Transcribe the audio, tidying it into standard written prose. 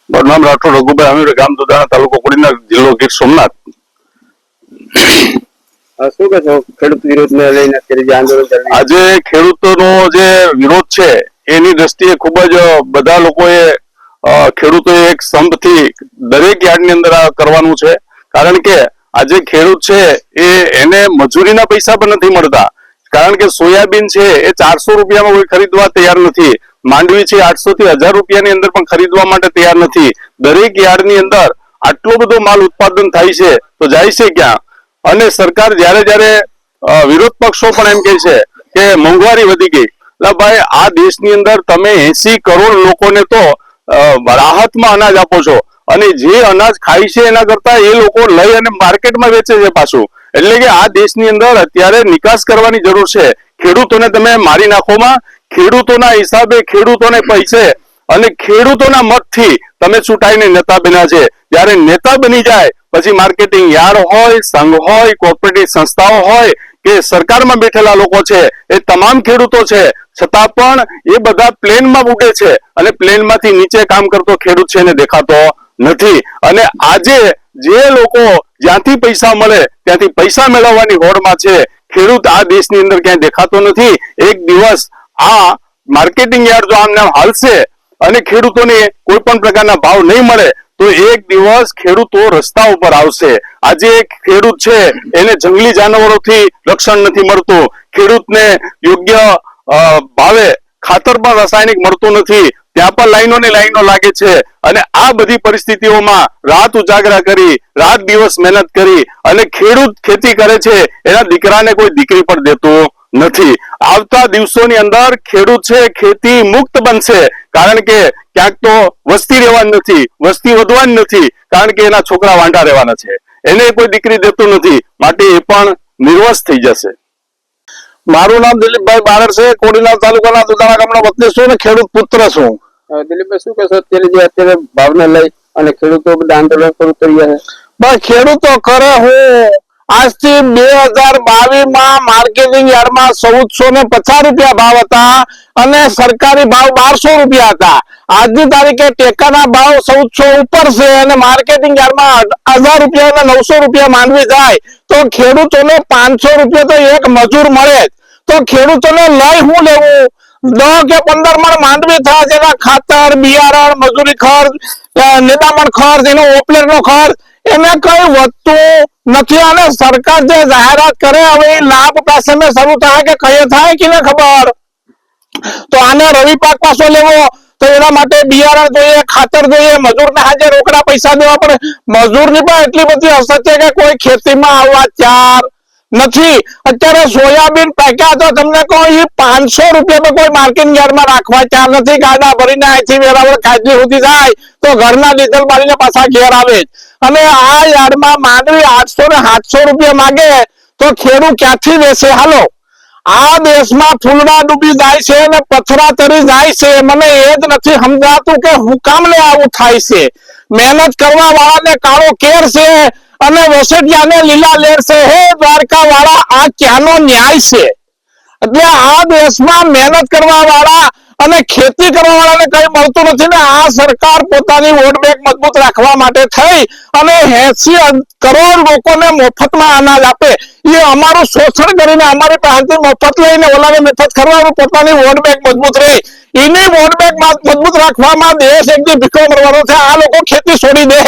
મારું નામ રાઠોડ રઘુભાઈ અમીર, ગામ દુધાણા, તાલુકો કોડીનાર, જિલ્લો ગીર સોમનાથ. શું કહેશો ખેડૂત વિરોધને લઈને અત્યારે જે આંદોલન ચાલી રહ્યું છે? આજે ખેડૂતોનો જે વિરોધ છે એની દ્રષ્ટિએ ખૂબ જ બધા લોકોએ ખેડૂતોએ એક સંપથી દરેક યાર્ડની અંદર આ કરવાનું છે. કારણ કે આજે ખેડૂત છે એને મજૂરીના પૈસા પણ નથી મળતા. કારણ કે સોયાબીન છે એ 400 રૂપિયામાં કોઈ ખરીદવા તૈયાર નથી. માંડવી છે 800 થી 1000 રૂપિયાની અંદર પણ ખરીદવા માટે તૈયાર નથી. દરેક યાર્ડની અંદર આટલો બધો માલ ઉત્પાદન થાય છે તો જાય છે ક્યાં? અને સરકાર જ્યારે વિરોધ પક્ષો પણ એમ કહે છે કે મોંઘવારી વધી ગઈ. એટલે ભાઈ આ દેશની અંદર તમે 80 કરોડ લોકોને તો રાહતમાં અનાજ આપો છો અને જે અનાજ ખાય છે એના કરતા એ લોકો લઈ અને માર્કેટમાં વેચે છે પાછું. એટલે કે આ દેશની અંદર અત્યારે નિકાસ કરવાની જરૂર છે. ખેડૂતોને તમે મારી નાખોમાં, ખેડૂતોના હિસાબે, ખેડૂતોને પૈસે અને ખેડૂતોના મતથી તમે ચૂંટાઈને નેતા બન્યા છે. જ્યારે નેતા બની જાય પછી માર્કેટિંગ યાર્ડ હોય, સંઘ હોય, કોઓપરેટિવ સંસ્થાઓ હોય કે સરકારમાં બેઠેલા લોકો છે એ તમામ ખેડૂતો છે, છતાં પણ એ બધા પ્લેનમાં ઉડે છે અને પ્લેનમાંથી નીચે કામ કરતો ખેડૂત છે એને દેખાતો નથી. અને આજે જે લોકો જ્યાંથી પૈસા મળે ત્યાંથી પૈસા મેળવવાની હોડમાં છે, ખેડૂત આ દેશની અંદર ક્યાંય દેખાતો નથી. એક દિવસ આ માર્કેટિંગ યાર્ડ જો આમને હાલશે અને ખેડૂતોને કોઈ પણ પ્રકારના ભાવ નહીં મળે તો એક દિવસ ખેડૂતો રસ્તા ઉપર આવશે. આજે ખેડૂત છે એને જંગલી જાનવરોથી રક્ષણ નથી મળતું, ખેડૂતને યોગ્ય ભાવે ખાતર પણ રાસાયણિક મળતું નથી, ત્યાં પણ લાઈનોની લાઈનો લાગે છે. અને આ બધી પરિસ્થિતિઓમાં રાત ઉજાગરા કરી, રાત દિવસ મહેનત કરી અને ખેડૂત ખેતી કરે છે, એના દીકરાને કોઈ દીકરી પણ દેતું નથી. આવતા દિવસોની અંદર ખેડૂત છે ખેતી મુક્ત બનશે. કારણ કે ક્યાંક તો વસ્તી રહેવાની નથી, વસ્તી વધવાની નથી, કારણ કે એના છોકરા વાંઢા રહેવાના છે, એને કોઈ દીકરી દેતું નથી, માટે એ પણ નિર્વસ્ત થઈ જશે. મારું નામ દિલીપભાઈ બારડ છે, કોડીનાર તાલુકાના દુધાણા ગામનો વતની છું અને ખેડૂત પુત્ર છું. દિલીપભાઈ શું કહેશો અત્યારે ભાવને લઈ અને ખેડૂતો બધા આંદોલન શરૂ કરી રહ્યા છે? બસ ખેડૂતો કરે હું આજથી 2022 માં માર્કેટિંગ યાર્ડમાં 1450 રૂપિયા ભાવ હતા અને સરકારી ભાવ 1200 રૂપિયા હતા. આજની તારીખે ટેકાના ભાવ 1400 ઉપર છે અને માર્કેટિંગ યાર્ડમાં 1000 રૂપિયા અને 900 રૂપિયા માંડવી જાય તો ખેડૂતોને 500 રૂપિયા તો એક મજૂર મળે. તો ખેડૂતોને લઈ હું લેવું? 10 કે 15 મણ માંડવી થાય, જેના ખાતર, બિયારણ, મજૂરી ખર્ચ, નિદામણ ખર્ચ, એનો ઓપલેટનો ખર્ચ, એને કઈ વધતું નથી. અને સરકાર જે જાહેરાત કરે હવે એ લાભ પાસે શરૂ થાય કે કઈ થાય કે ને ખબર. તો આને રવિ પાક પાછો લેવો તો એના માટે બિયારણ જોઈએ, ખાતર જોઈએ, મજૂરને હાજે રોકડા પૈસા દેવા પડે. મજૂરની પણ એટલી બધી અસર છે કે કોઈ ખેતીમાં આવવા તૈયાર નથી. અત્યારે સોયાબીન પાક્યા તો તમને કહો એ 500 રૂપિયા તો કોઈ માર્કેટિંગ યાર્ડમાં રાખવા તૈયાર નથી. ગાડા ભરીને અહીંથી વેરાવળ ખાજલી સુધી જાય તો ઘરના ડીઝલ બાળીને પાછા ઘેર આવે. અને આ યાર્ડમાં માંડવી 800 ને 700 રૂપિયા માંગે તો ખેડૂત ક્યાંથી વેચે? હાલો, આ દેશમાં ફૂલડા ડૂબી જાય છે અને પથરા તરી જાય છે. મને એ જ નથી સમજાતું કે હું કામ ને આવું થાય છે. મહેનત કરવા વાળાને કાળો કેર છે અને વસેટિયાને લીલા લેર છે. હે દ્વારકા વાળા, આ ક્યાંનો ન્યાય છે? એટલે આ દેશમાં મહેનત કરવા વાળા અને ખેતી કરવા વાળાને કઈ મળતું નથી ને આ સરકાર પોતાની વોટ બેંક મજબૂત રાખવા માટે થઈ અને 80 કરોડ લોકોને મફતમાં અનાજ આપે. એ અમારું શોષણ કરીને અમારી પાસેથી મફત લઈને ઓલાને મફત કરવાનું પોતાની વોટ બેંક મજબૂત રહે. એની વોટ બેંક મજબૂત રાખવામાં દેશ એક દી ભીખો મરવાનો છે. આ લોકો ખેતી છોડી દે.